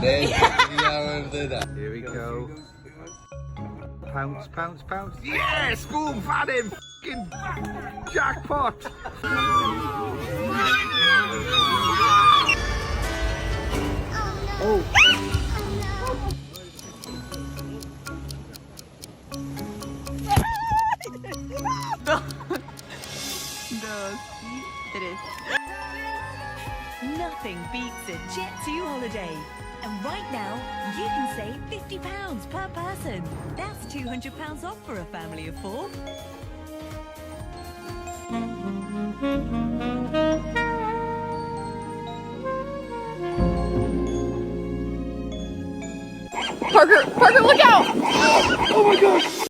Here we go. Pounce, pounce, pounce. Yes! Boom! Found him! F***ing jackpot! Oh! Nothing beats a Jet2 holiday. And right now, you can save £50 per person. That's £200 off for a family of 4. Parker, look out! Oh my gosh!